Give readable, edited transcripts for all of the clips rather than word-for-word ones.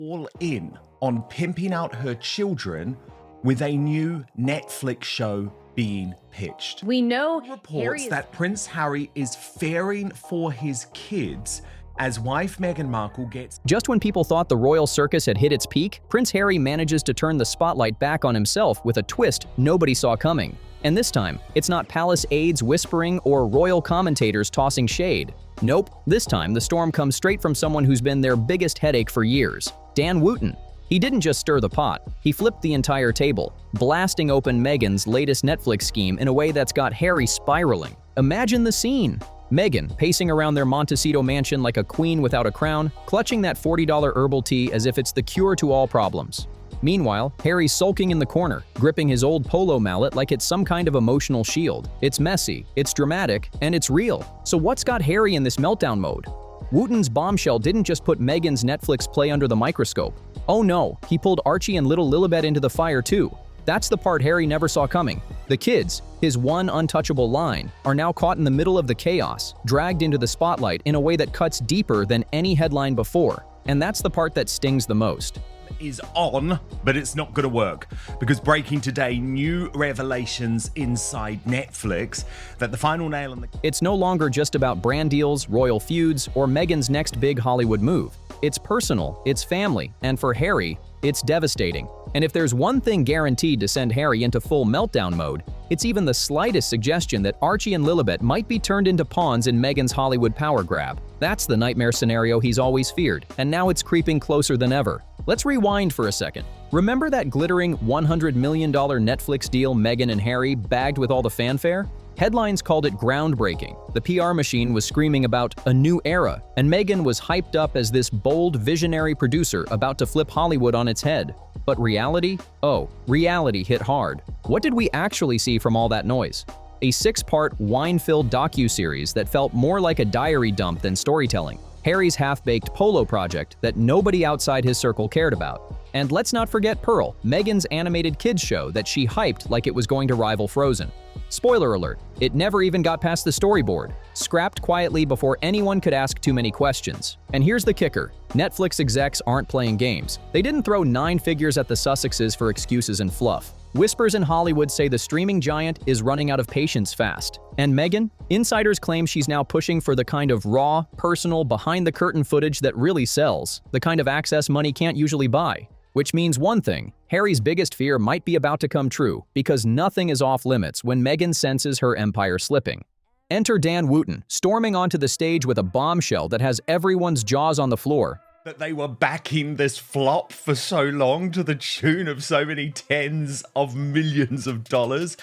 all in on pimping out her children with a new Netflix show being pitched. We know Reports that Prince Harry is fearing for his kids as wife Meghan Markle gets... Just when people thought the royal circus had hit its peak, Prince Harry manages to turn the spotlight back on himself with a twist nobody saw coming. And this time, it's not palace aides whispering or royal commentators tossing shade. Nope, this time the storm comes straight from someone who's been their biggest headache for years, Dan Wootton. He didn't just stir the pot, he flipped the entire table, blasting open Meghan's latest Netflix scheme in a way that's got Harry spiraling. Imagine the scene. Meghan, pacing around their Montecito mansion like a queen without a crown, clutching that $40 herbal tea as if it's the cure to all problems. Meanwhile, Harry's sulking in the corner, gripping his old polo mallet like it's some kind of emotional shield. It's messy, it's dramatic, and it's real. So what's got Harry in this meltdown mode? Wooten's bombshell didn't just put Meghan's Netflix play under the microscope. Oh no, he pulled Archie and Lilibet into the fire too. That's the part Harry never saw coming. The kids, his one untouchable line, are now caught in the middle of the chaos, dragged into the spotlight in a way that cuts deeper than any headline before. And that's the part that stings the most. Is on, but it's not going to work because breaking today, new revelations inside Netflix that the final nail in the... It's no longer just about brand deals, royal feuds, or Meghan's next big Hollywood move. It's personal, it's family, and for Harry, it's devastating. And if there's one thing guaranteed to send Harry into full meltdown mode, it's even the slightest suggestion that Archie and Lilibet might be turned into pawns in Meghan's Hollywood power grab. That's the nightmare scenario he's always feared, and now it's creeping closer than ever. Let's rewind for a second. Remember that glittering $100 million Netflix deal Meghan and Harry bagged with all the fanfare? Headlines called it groundbreaking. The PR machine was screaming about a new era, and Meghan was hyped up as this bold, visionary producer about to flip Hollywood on its head. But reality? Oh, reality hit hard. What did we actually see from all that noise? A 6-part, wine-filled docuseries that felt more like a diary dump than storytelling. Harry's half-baked polo project that nobody outside his circle cared about. And let's not forget Pearl, Meghan's animated kids show that she hyped like it was going to rival Frozen. Spoiler alert, it never even got past the storyboard, scrapped quietly before anyone could ask too many questions. And here's the kicker, Netflix execs aren't playing games. They didn't throw 9 figures at the Sussexes for excuses and fluff. Whispers in Hollywood say the streaming giant is running out of patience fast. And Meghan? Insiders claim she's now pushing for the kind of raw, personal, behind-the-curtain footage that really sells, the kind of access money can't usually buy. Which means one thing, Harry's biggest fear might be about to come true, because nothing is off limits when Meghan senses her empire slipping. Enter Dan Wootton, storming onto the stage with a bombshell that has everyone's jaws on the floor. That they were backing this flop for so long to the tune of so many tens of millions of dollars.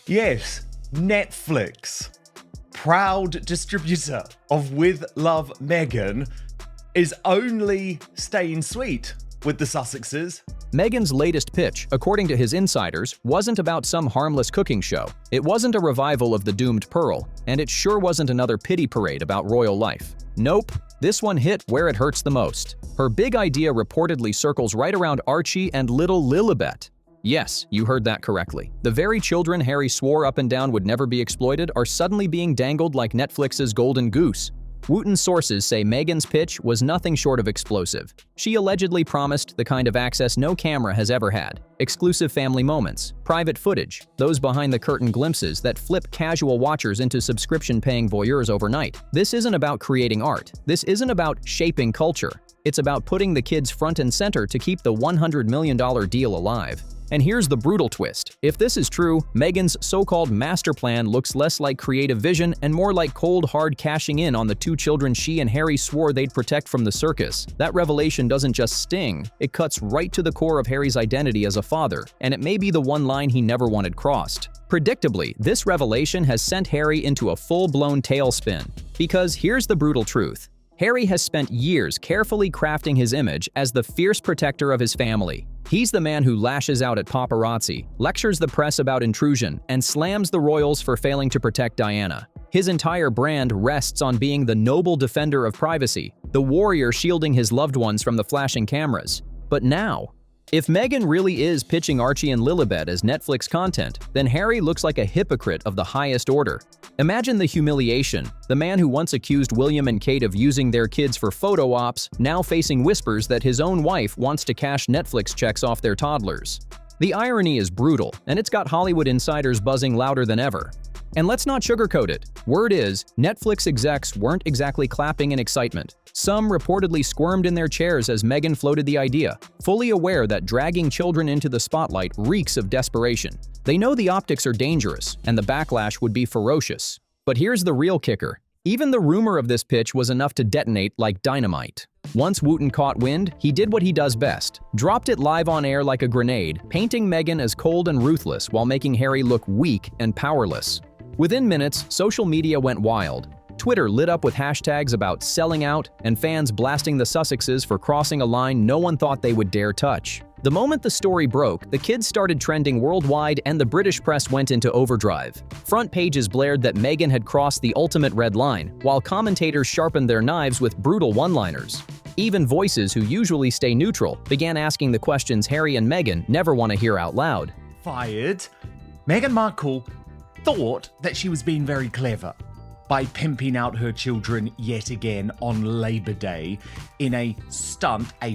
Yes, Netflix, proud distributor of With Love Meghan, is only staying sweet with the Sussexes. Meghan's latest pitch, according to his insiders, wasn't about some harmless cooking show. It wasn't a revival of the doomed Pearl, and it sure wasn't another pity parade about royal life. Nope, this one hit where it hurts the most. Her big idea reportedly circles right around Archie and little Lilibet. Yes, you heard that correctly. The very children Harry swore up and down would never be exploited are suddenly being dangled like Netflix's golden goose. Wooten sources say Meghan's pitch was nothing short of explosive. She allegedly promised the kind of access no camera has ever had. Exclusive family moments, private footage, those behind-the-curtain glimpses that flip casual watchers into subscription-paying voyeurs overnight. This isn't about creating art. This isn't about shaping culture. It's about putting the kids front and center to keep the $100 million deal alive. And here's the brutal twist. If this is true, Meghan's so-called master plan looks less like creative vision and more like cold, hard cashing in on the 2 children she and Harry swore they'd protect from the circus. That revelation doesn't just sting, it cuts right to the core of Harry's identity as a father, and it may be the one line he never wanted crossed. Predictably, this revelation has sent Harry into a full-blown tailspin. Because here's the brutal truth. Harry has spent years carefully crafting his image as the fierce protector of his family. He's the man who lashes out at paparazzi, lectures the press about intrusion, and slams the royals for failing to protect Diana. His entire brand rests on being the noble defender of privacy, the warrior shielding his loved ones from the flashing cameras. But now, If Meghan really is pitching Archie and Lilibet as Netflix content, then Harry looks like a hypocrite of the highest order. Imagine the humiliation. The man who once accused William and Kate of using their kids for photo ops, now facing whispers that his own wife wants to cash Netflix checks off their toddlers. The irony is brutal, and it's got Hollywood insiders buzzing louder than ever. And let's not sugarcoat it. Word is, Netflix execs weren't exactly clapping in excitement. Some reportedly squirmed in their chairs as Meghan floated the idea, fully aware that dragging children into the spotlight reeks of desperation. They know the optics are dangerous, and the backlash would be ferocious. But here's the real kicker. Even the rumor of this pitch was enough to detonate like dynamite. Once Wooten caught wind, he did what he does best. Dropped it live on air like a grenade, painting Meghan as cold and ruthless while making Harry look weak and powerless. Within minutes, social media went wild. Twitter lit up with hashtags about selling out and fans blasting the Sussexes for crossing a line no one thought they would dare touch. The moment the story broke, the kids started trending worldwide and the British press went into overdrive. Front pages blared that Meghan had crossed the ultimate red line, while commentators sharpened their knives with brutal one-liners. Even voices who usually stay neutral began asking the questions Harry and Meghan never want to hear out loud. Fired. Meghan Markle thought that she was being very clever by pimping out her children yet again on Labor Day in a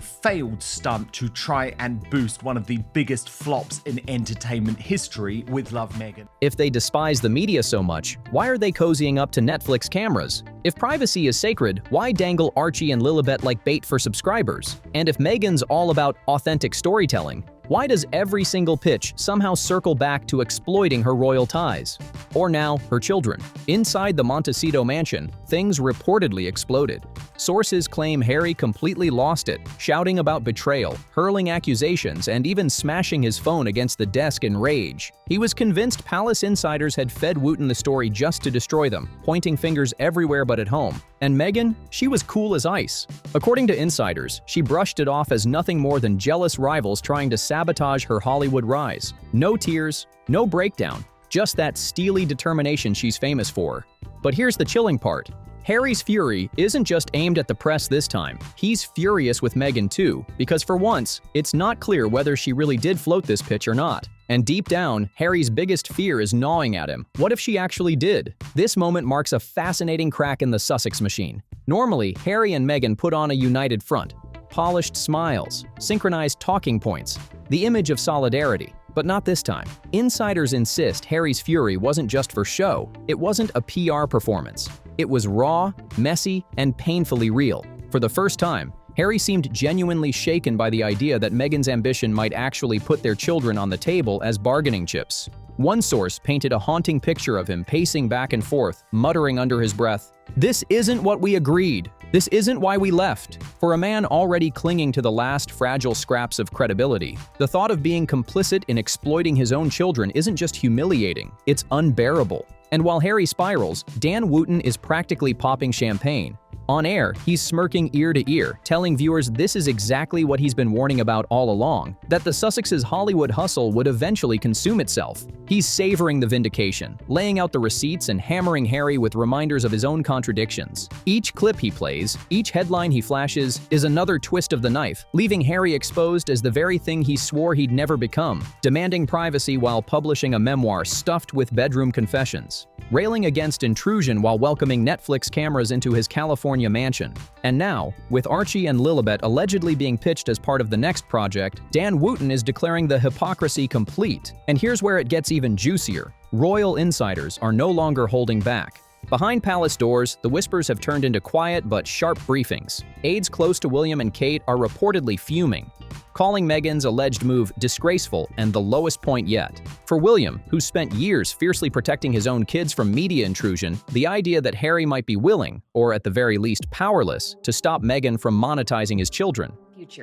failed stunt to try and boost one of the biggest flops in entertainment history with Love Meghan. If they despise the media so much, why are they cozying up to Netflix cameras? If privacy is sacred, why dangle Archie and Lilibet like bait for subscribers? And if Meghan's all about authentic storytelling, why does every single pitch somehow circle back to exploiting her royal ties? Or now, her children. Inside the Montecito mansion, things reportedly exploded. Sources claim Harry completely lost it, shouting about betrayal, hurling accusations, and even smashing his phone against the desk in rage. He was convinced palace insiders had fed Wooten the story just to destroy them, pointing fingers everywhere but at home. And Meghan? She was cool as ice. According to insiders, she brushed it off as nothing more than jealous rivals trying to sabotage her Hollywood rise. No tears, no breakdown, just that steely determination she's famous for. But here's the chilling part. Harry's fury isn't just aimed at the press this time. He's furious with Meghan too, because for once, it's not clear whether she really did float this pitch or not. And deep down, Harry's biggest fear is gnawing at him. What if she actually did? This moment marks a fascinating crack in the Sussex machine. Normally, Harry and Meghan put on a united front. Polished smiles, synchronized talking points, the image of solidarity. But not this time. Insiders insist Harry's fury wasn't just for show. It wasn't a PR performance. It was raw, messy, and painfully real. For the first time, Harry seemed genuinely shaken by the idea that Meghan's ambition might actually put their children on the table as bargaining chips. One source painted a haunting picture of him pacing back and forth, muttering under his breath, "This isn't what we agreed. This isn't why we left." For a man already clinging to the last fragile scraps of credibility, the thought of being complicit in exploiting his own children isn't just humiliating, it's unbearable. And while Harry spirals, Dan Wootton is practically popping champagne. On air, he's smirking ear to ear, telling viewers this is exactly what he's been warning about all along, that the Sussexes' Hollywood hustle would eventually consume itself. He's savoring the vindication, laying out the receipts and hammering Harry with reminders of his own contradictions. Each clip he plays, each headline he flashes, is another twist of the knife, leaving Harry exposed as the very thing he swore he'd never become, demanding privacy while publishing a memoir stuffed with bedroom confessions, railing against intrusion while welcoming Netflix cameras into his California mansion. And now, with Archie and Lilibet allegedly being pitched as part of the next project, Dan Wootton is declaring the hypocrisy complete. And here's where it gets even juicier. Royal insiders are no longer holding back. Behind palace doors, the whispers have turned into quiet but sharp briefings. Aides close to William and Kate are reportedly fuming, calling Meghan's alleged move disgraceful and the lowest point yet. For William, who's spent years fiercely protecting his own kids from media intrusion, the idea that Harry might be willing, or at the very least powerless, to stop Meghan from monetizing his children.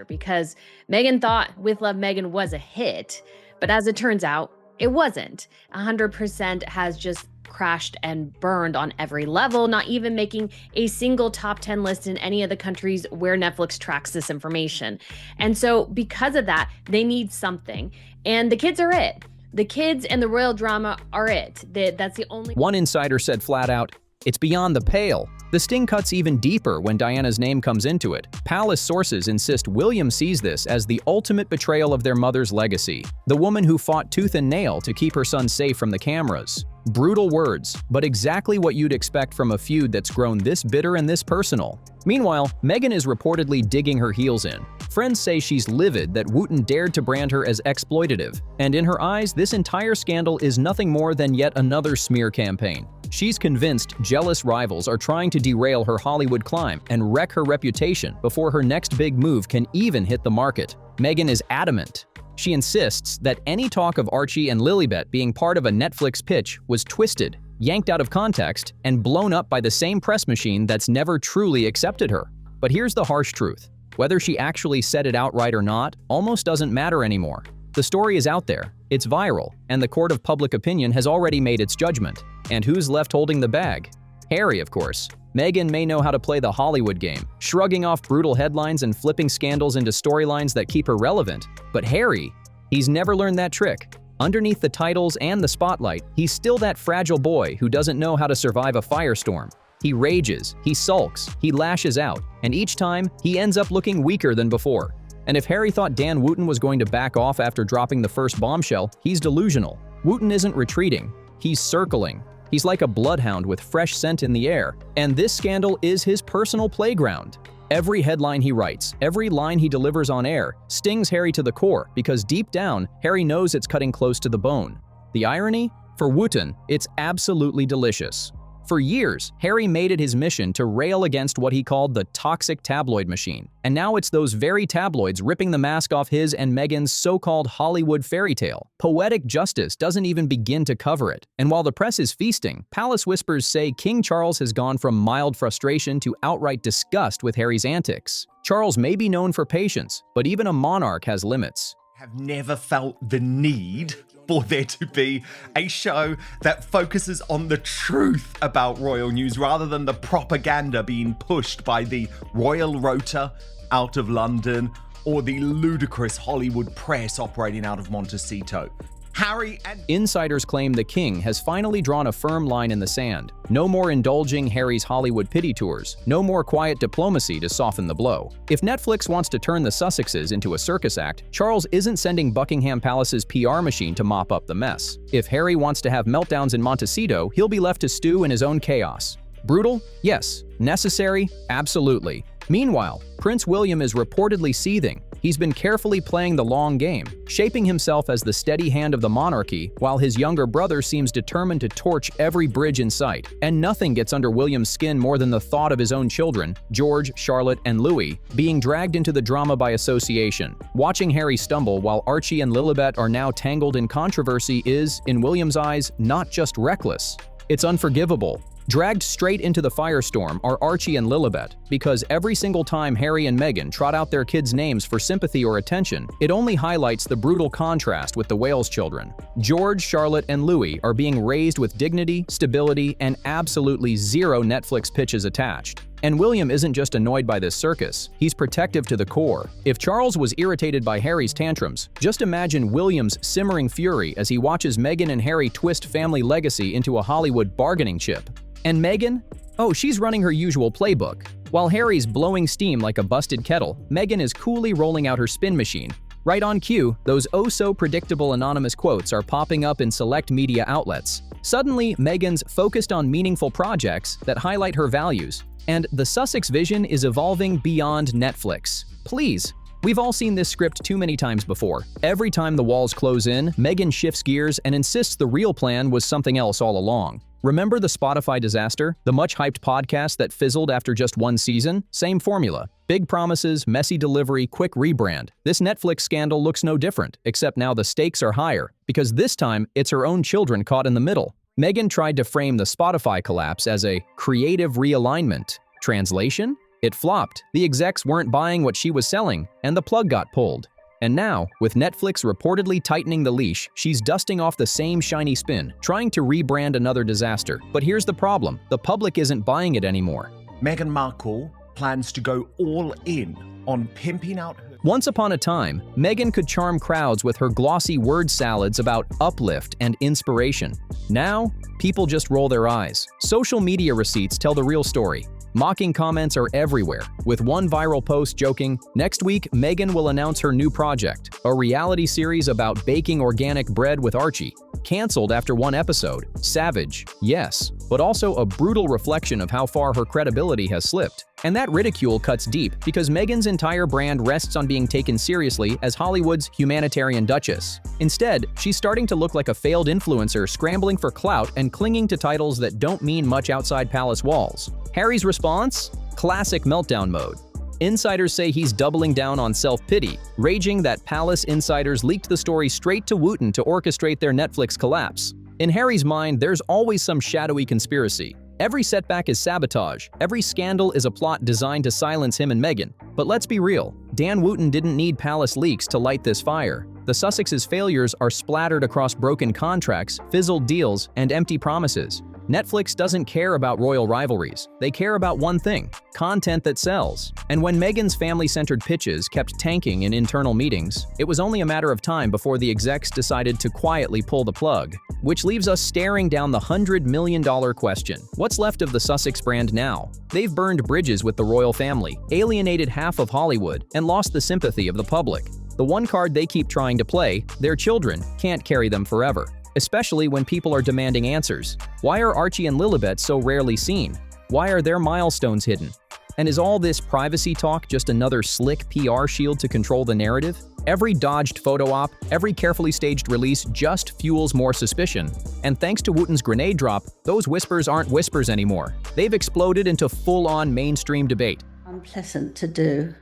Because Meghan thought With Love Meghan was a hit, but as it turns out, it wasn't. 100% has just crashed and burned on every level, not even making a single top 10 list in any of the countries where Netflix tracks this information. And so because of that, they need something. And the kids are it. The kids and the royal drama are it. That's the only— One insider said flat out, "It's beyond the pale." The sting cuts even deeper when Diana's name comes into it. Palace sources insist William sees this as the ultimate betrayal of their mother's legacy, the woman who fought tooth and nail to keep her son safe from the cameras. Brutal words, but exactly what you'd expect from a feud that's grown this bitter and this personal. Meanwhile, Meghan is reportedly digging her heels in. Friends say she's livid that Wooten dared to brand her as exploitative, and in her eyes, this entire scandal is nothing more than yet another smear campaign. She's convinced jealous rivals are trying to derail her Hollywood climb and wreck her reputation before her next big move can even hit the market. Meghan is adamant. She insists that any talk of Archie and Lilibet being part of a Netflix pitch was twisted, yanked out of context, and blown up by the same press machine that's never truly accepted her. But here's the harsh truth. Whether she actually said it outright or not almost doesn't matter anymore. The story is out there, it's viral, and the court of public opinion has already made its judgment. And who's left holding the bag? Harry, of course. Meghan may know how to play the Hollywood game, shrugging off brutal headlines and flipping scandals into storylines that keep her relevant. But Harry, he's never learned that trick. Underneath the titles and the spotlight, he's still that fragile boy who doesn't know how to survive a firestorm. He rages, he sulks, he lashes out, and each time, he ends up looking weaker than before. And if Harry thought Dan Wootton was going to back off after dropping the first bombshell, he's delusional. Wooten isn't retreating, he's circling. He's like a bloodhound with fresh scent in the air, and this scandal is his personal playground. Every headline he writes, every line he delivers on air, stings Harry to the core because deep down, Harry knows it's cutting close to the bone. The irony? For Wooten, it's absolutely delicious. For years, Harry made it his mission to rail against what he called the toxic tabloid machine, and now it's those very tabloids ripping the mask off his and Meghan's so-called Hollywood fairy tale. Poetic justice doesn't even begin to cover it, and while the press is feasting, palace whispers say King Charles has gone from mild frustration to outright disgust with Harry's antics. Charles may be known for patience, but even a monarch has limits. Have never felt the need for there to be a show that focuses on the truth about royal news rather than the propaganda being pushed by the royal rota out of London or the ludicrous Hollywood press operating out of Montecito. Harry and Insiders claim the king has finally drawn a firm line in the sand. No more indulging Harry's Hollywood pity tours. No more quiet diplomacy to soften the blow. If Netflix wants to turn the Sussexes into a circus act, Charles isn't sending Buckingham Palace's PR machine to mop up the mess. If Harry wants to have meltdowns in Montecito, he'll be left to stew in his own chaos. Brutal? Yes. Necessary? Absolutely. Meanwhile, Prince William is reportedly seething. He's been carefully playing the long game, shaping himself as the steady hand of the monarchy, while his younger brother seems determined to torch every bridge in sight. And nothing gets under William's skin more than the thought of his own children, George, Charlotte, and Louis, being dragged into the drama by association. Watching Harry stumble while Archie and Lilibet are now tangled in controversy is, in William's eyes, not just reckless. It's unforgivable. Dragged straight into the firestorm are Archie and Lilibet, because every single time Harry and Meghan trot out their kids' names for sympathy or attention, it only highlights the brutal contrast with the Wales children. George, Charlotte, and Louis are being raised with dignity, stability, and absolutely zero Netflix pitches attached. And William isn't just annoyed by this circus, he's protective to the core. If Charles was irritated by Harry's tantrums, just imagine William's simmering fury as he watches Meghan and Harry twist family legacy into a Hollywood bargaining chip. And Meghan? Oh, she's running her usual playbook. While Harry's blowing steam like a busted kettle, Meghan is coolly rolling out her spin machine. Right on cue, those oh-so-predictable anonymous quotes are popping up in select media outlets. Suddenly, Meghan's focused on meaningful projects that highlight her values, and the Sussex vision is evolving beyond Netflix. Please. We've all seen this script too many times before. Every time the walls close in, Meghan shifts gears and insists the real plan was something else all along. Remember the Spotify disaster? The much-hyped podcast that fizzled after just one season? Same formula. Big promises, messy delivery, quick rebrand. This Netflix scandal looks no different, except now the stakes are higher, because this time it's her own children caught in the middle. Meghan tried to frame the Spotify collapse as a creative realignment. Translation? It flopped. The execs weren't buying what she was selling, and the plug got pulled. And now, with Netflix reportedly tightening the leash, she's dusting off the same shiny spin, trying to rebrand another disaster. But here's the problem, the public isn't buying it anymore. Meghan Markle plans to go all in on pimping out her... Once upon a time, Meghan could charm crowds with her glossy word salads about uplift and inspiration. Now, people just roll their eyes. Social media receipts tell the real story. Mocking comments are everywhere, with one viral post joking, "Next week, Meghan will announce her new project, a reality series about baking organic bread with Archie." Cancelled after one episode. Savage, yes, but also a brutal reflection of how far her credibility has slipped. And that ridicule cuts deep because Meghan's entire brand rests on being taken seriously as Hollywood's humanitarian duchess. Instead, she's starting to look like a failed influencer scrambling for clout and clinging to titles that don't mean much outside palace walls. Harry's response? Classic meltdown mode. Insiders say he's doubling down on self-pity, raging that palace insiders leaked the story straight to Wooten to orchestrate their Netflix collapse. In Harry's mind, there's always some shadowy conspiracy. Every setback is sabotage. Every scandal is a plot designed to silence him and Meghan. But let's be real, Dan Wootton didn't need palace leaks to light this fire. The Sussex's failures are splattered across broken contracts, fizzled deals, and empty promises. Netflix doesn't care about royal rivalries. They care about one thing: content that sells. And when Meghan's family-centered pitches kept tanking in internal meetings, it was only a matter of time before the execs decided to quietly pull the plug. Which leaves us staring down the $100 million question. What's left of the Sussex brand now? They've burned bridges with the royal family, alienated half of Hollywood, and lost the sympathy of the public. The one card they keep trying to play, their children, can't carry them forever. Especially when people are demanding answers. Why are Archie and Lilibet so rarely seen? Why are their milestones hidden? And is all this privacy talk just another slick PR shield to control the narrative? Every dodged photo op, every carefully staged release just fuels more suspicion. And thanks to Wooten's grenade drop, those whispers aren't whispers anymore. They've exploded into full-on mainstream debate. Unpleasant to do.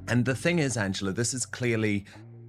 And the thing is, Angela, this is clearly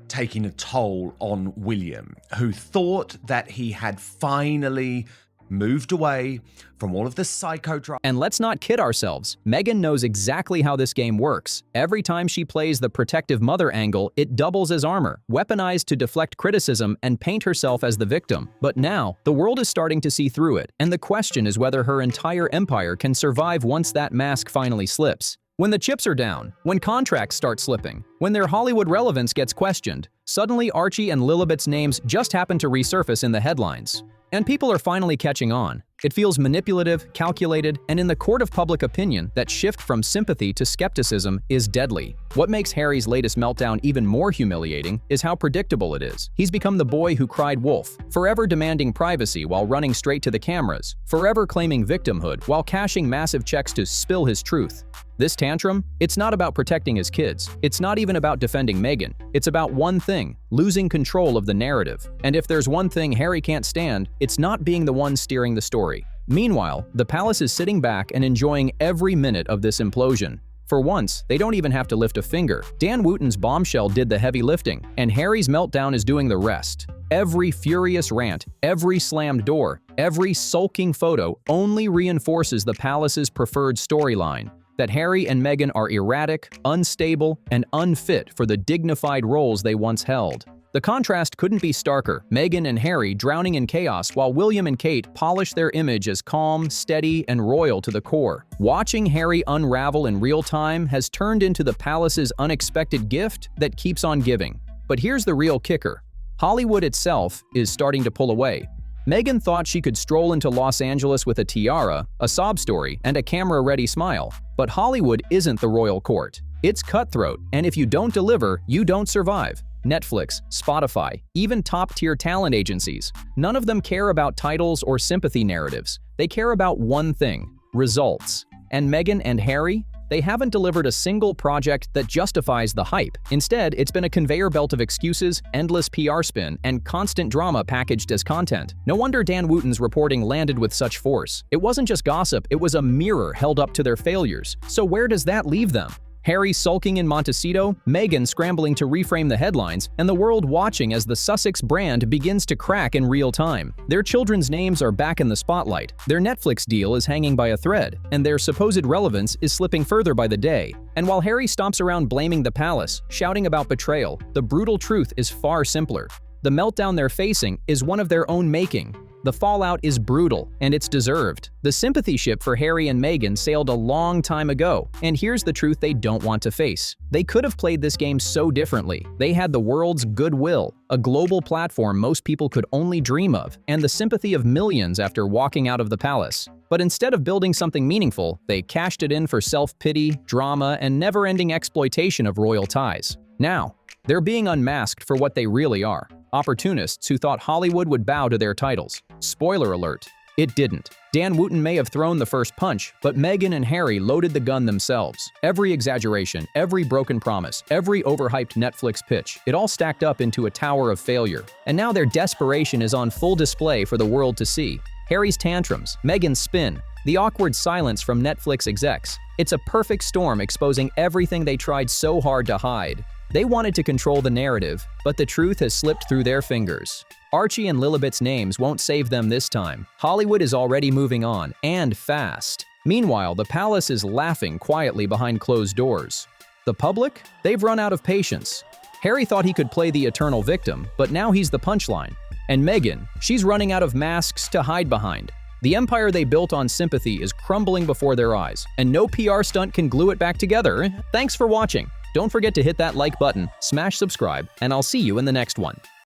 taking a toll on William, who thought that he had finally moved away from all of the psychodrama. And let's not kid ourselves, Meghan knows exactly how this game works. Every time she plays the protective mother angle, it doubles as armor, weaponized to deflect criticism and paint herself as the victim. But now, the world is starting to see through it, and the question is whether her entire empire can survive once that mask finally slips. When the chips are down, when contracts start slipping, when their Hollywood relevance gets questioned, suddenly Archie and Lilibet's names just happen to resurface in the headlines. And people are finally catching on. It feels manipulative, calculated, and in the court of public opinion, that shift from sympathy to skepticism is deadly. What makes Harry's latest meltdown even more humiliating is how predictable it is. He's become the boy who cried wolf, forever demanding privacy while running straight to the cameras, forever claiming victimhood while cashing massive checks to spill his truth. This tantrum, it's not about protecting his kids. It's not even about defending Meghan. It's about one thing: losing control of the narrative. And if there's one thing Harry can't stand, it's not being the one steering the story. Meanwhile, the palace is sitting back and enjoying every minute of this implosion. For once, they don't even have to lift a finger. Dan Wootton's bombshell did the heavy lifting, and Harry's meltdown is doing the rest. Every furious rant, every slammed door, every sulking photo only reinforces the palace's preferred storyline: that Harry and Meghan are erratic, unstable, and unfit for the dignified roles they once held. The contrast couldn't be starker: Meghan and Harry drowning in chaos while William and Kate polish their image as calm, steady, and royal to the core. Watching Harry unravel in real time has turned into the palace's unexpected gift that keeps on giving. But here's the real kicker: Hollywood itself is starting to pull away. Meghan thought she could stroll into Los Angeles with a tiara, a sob story, and a camera-ready smile. But Hollywood isn't the royal court. It's cutthroat, and if you don't deliver, you don't survive. Netflix, Spotify, even top-tier talent agencies, none of them care about titles or sympathy narratives. They care about one thing: results. And Meghan and Harry? They haven't delivered a single project that justifies the hype. Instead, it's been a conveyor belt of excuses, endless PR spin, and constant drama packaged as content. No wonder Dan Wootton's reporting landed with such force. It wasn't just gossip, it was a mirror held up to their failures. So where does that leave them? Harry sulking in Montecito, Meghan scrambling to reframe the headlines, and the world watching as the Sussex brand begins to crack in real time. Their children's names are back in the spotlight, their Netflix deal is hanging by a thread, and their supposed relevance is slipping further by the day. And while Harry stomps around blaming the palace, shouting about betrayal, the brutal truth is far simpler. The meltdown they're facing is one of their own making. The fallout is brutal, and it's deserved. The sympathy ship for Harry and Meghan sailed a long time ago, and here's the truth they don't want to face. They could have played this game so differently. They had the world's goodwill, a global platform most people could only dream of, and the sympathy of millions after walking out of the palace. But instead of building something meaningful, they cashed it in for self-pity, drama, and never-ending exploitation of royal ties. Now, they're being unmasked for what they really are. Opportunists who thought Hollywood would bow to their titles. Spoiler alert, it didn't. Dan Wootton may have thrown the first punch, but Meghan and Harry loaded the gun themselves. Every exaggeration, every broken promise, every overhyped Netflix pitch, it all stacked up into a tower of failure. And now their desperation is on full display for the world to see. Harry's tantrums, Meghan's spin, the awkward silence from Netflix execs. It's a perfect storm exposing everything they tried so hard to hide. They wanted to control the narrative, but the truth has slipped through their fingers. Archie and Lilibet's names won't save them this time. Hollywood is already moving on, and fast. Meanwhile, the palace is laughing quietly behind closed doors. The public? They've run out of patience. Harry thought he could play the eternal victim, but now he's the punchline. And Meghan, she's running out of masks to hide behind. The empire they built on sympathy is crumbling before their eyes, and no PR stunt can glue it back together. Thanks for watching. Don't forget to hit that like button, smash subscribe, and I'll see you in the next one.